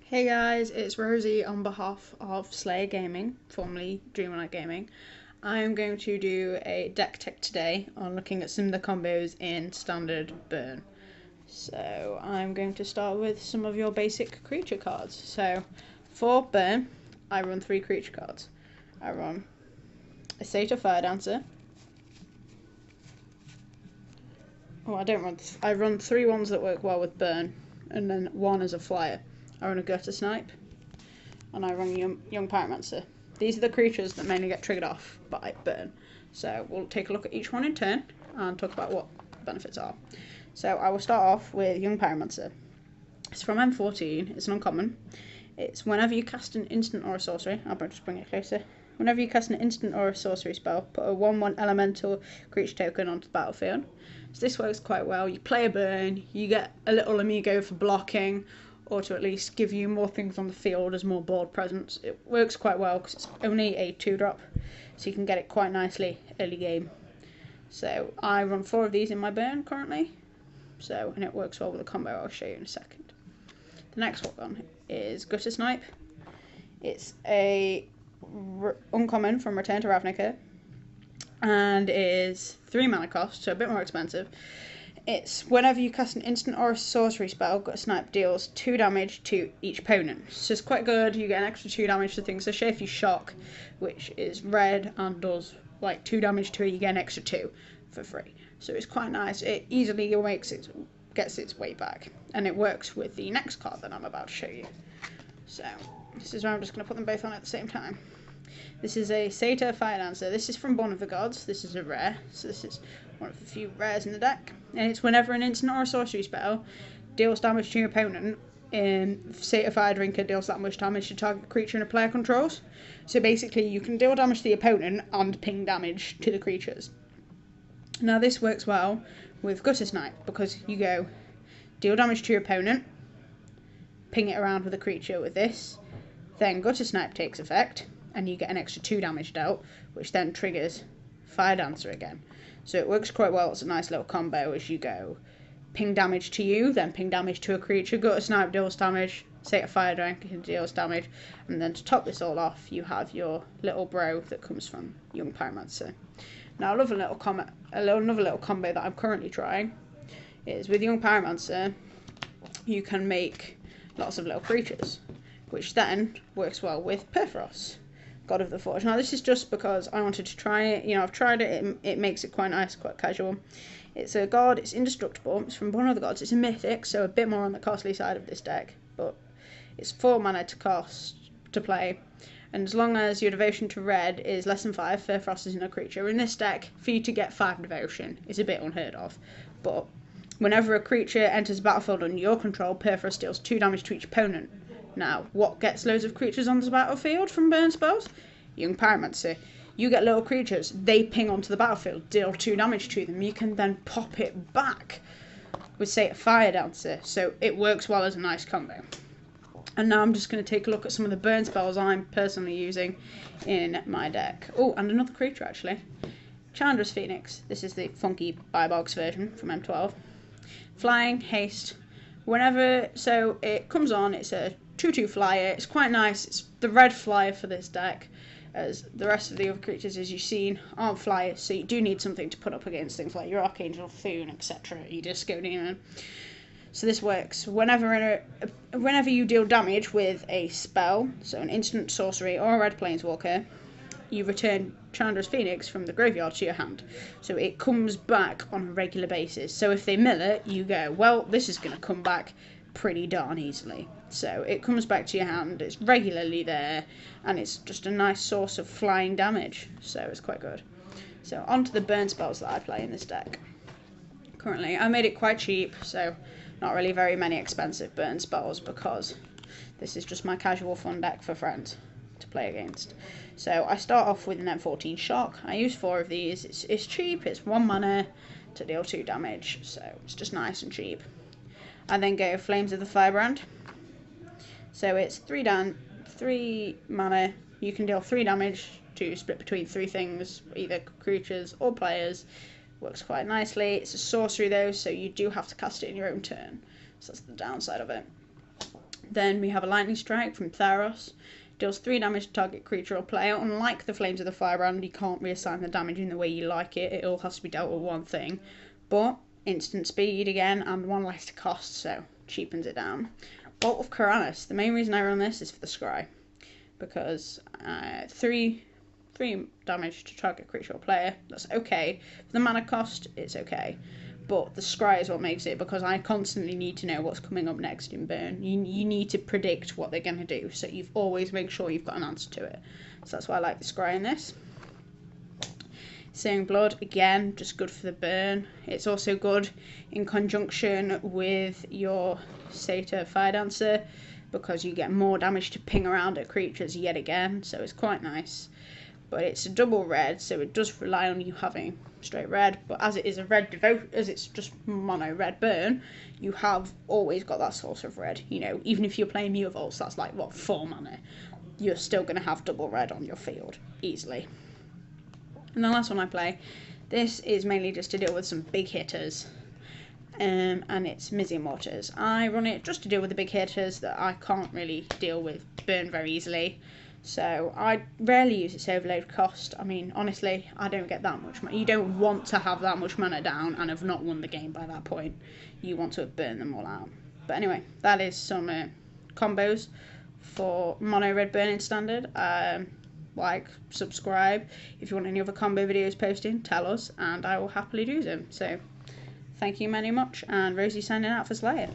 Hey guys, it's Rosie on behalf of Slayer Gaming, formerly Dreamlight Gaming. I'm going to do a deck tech today on looking at some of the combos in Standard Burn. So I'm going to start with some of your basic creature cards. So for Burn, I run 3 creature cards. I run a Satyr Fire Dancer. Oh, I don't run. I run 3 ones that work well with Burn, and then 1 as a flyer. I run a Gutter Snipe, and I run Young Pyromancer. These are the creatures that mainly get triggered off by Burn. So we'll take a look at each one in turn and talk about what the benefits are. So I will start off with Young Pyromancer. It's from M14, it's an uncommon. It's whenever you cast an instant or a sorcery, I'll just bring it closer. Whenever you cast an instant or a sorcery spell, put a 1/1 elemental creature token onto the battlefield. So this works quite well. You play a burn, you get a little amigo for blocking, or to at least give you more things on the field as more board presence. It works quite well because it's only a 2-drop, so you can get it quite nicely early game. So I run 4 of these in my burn currently, and it works well with a combo I'll show you in a second. The next one is Gutter Snipe. It's a uncommon from Return to Ravnica, and is 3 mana cost, so a bit more expensive. It's whenever you cast an instant or a sorcery spell, Gutter Snipe deals 2 damage to each opponent. So it's quite good, you get an extra 2 damage to things. So say if you shock, which is red and does like 2 damage to it, you get an extra 2 for free. So it's quite nice. It easily gets its way back, and it works with the next card that I'm about to show you. So this is where I'm just going to put them both on at the same time. This is a Satyr Fire Dancer. This is from Born of the Gods. This is a rare, so this is one of the few rares in the deck. And it's whenever an instant or a sorcery spell deals damage to your opponent, Satyr Fire Drinker deals that much damage to target creature and a player controls. So basically you can deal damage to the opponent and ping damage to the creatures. Now this works well with Gutter Snipe because you go deal damage to your opponent, ping it around with a creature with this, then Gutter Snipe takes effect, and you get an extra 2 damage dealt, which then triggers Fire Dancer again. So it works quite well. It's a nice little combo as you go ping damage to you, then ping damage to a creature, Gutter Snipe deals damage, Satyr Fire Drinker deals damage, and then to top this all off, you have your little bro that comes from Young Pyromancer. Now another little combo that I'm currently trying is with Young Pyromancer, you can make lots of little creatures, which then works well with Perforos, God of the Forge. Now this is just because I wanted to try it. I've tried it, it makes it quite nice, quite casual. It's a god, it's indestructible, it's from Born of the Gods, it's a mythic, so a bit more on the costly side of this deck, but it's 4 mana to cost to play, and as long as your devotion to red is less than 5, Perforos is in a creature. In this deck, for you to get 5 devotion is a bit unheard of, but whenever a creature enters the battlefield under your control, Perforos deals 2 damage to each opponent. Now, what gets loads of creatures onto the battlefield from burn spells? Young Pyromancer. You get little creatures, they ping onto the battlefield, deal 2 damage to them. You can then pop it back with, say, a Fire Dancer. So it works well as a nice combo. And now I'm just going to take a look at some of the burn spells I'm personally using in my deck. Oh, and another creature actually. Chandra's Phoenix. This is the funky buy box version from M12. Flying, haste. So it comes on, it's a 2/2 flyer. It's quite nice. It's the red flyer for this deck, as the rest of the other creatures, as you've seen, aren't flyers, so you do need something to put up against things like your Archangel, Foon, etc., your Disco Demon. So this works whenever you deal damage with a spell, so an instant, sorcery, or a red planeswalker, you return Chandra's Phoenix from the graveyard to your hand. So it comes back on a regular basis. So if they mill it, you go, well, this is going to come back pretty darn easily. So it comes back to your hand, it's regularly there, and it's just a nice source of flying damage. So it's quite good. So on to the burn spells that I play in this deck. Currently, I made it quite cheap, so not really very many expensive burn spells, because this is just my casual fun deck for friends to play against. So I start off with an M14 Shock. I use 4 of these. It's cheap, it's 1 mana to deal 2 damage, so it's just nice and cheap. I then go Flames of the Firebrand. So it's 3 mana. You can deal 3 damage to split between 3 things, either creatures or players. Works quite nicely. It's a sorcery though, so you do have to cast it in your own turn. So that's the downside of it. Then we have a Lightning Strike from Theros. Deals 3 damage to target creature or player. Unlike the Flames of the Firebrand, you can't reassign the damage in the way you like it. It all has to be dealt with one thing. But instant speed again, and 1 less to cost, so cheapens it down. Bolt of Karanis. The main reason I run this is for the Scry, because 3 damage to target creature or player, that's okay. For the mana cost, it's okay. But the Scry is what makes it, because I constantly need to know what's coming up next in burn. You need to predict what they're going to do, so you've always make sure you've got an answer to it. So that's why I like the Scry in this. Searing Blood, again, just good for the burn. It's also good in conjunction with your Satyr Fire Dancer, because you get more damage to ping around at creatures yet again, so it's quite nice. But it's a double red, so it does rely on you having straight red, but as it is a red as it's just mono red burn, you have always got that source of red. You know, even if you're playing Mutavaults, that's like, what, 4 mana, you're still going to have double red on your field, easily. And the last one I play, this is mainly just to deal with some big hitters, and it's Mizzy Mortars. I run it just to deal with the big hitters that I can't really deal with burn very easily. So I rarely use its overload cost. I mean, honestly, I don't get that much money. You don't want to have that much mana down and have not won the game by that point. You want to have burned them all out. But anyway, that is some combos for mono red burn in standard. Like, subscribe. If you want any other combo videos posting, tell us, and I will happily do them. So, thank you very much, and Rosie signing out for Slayer.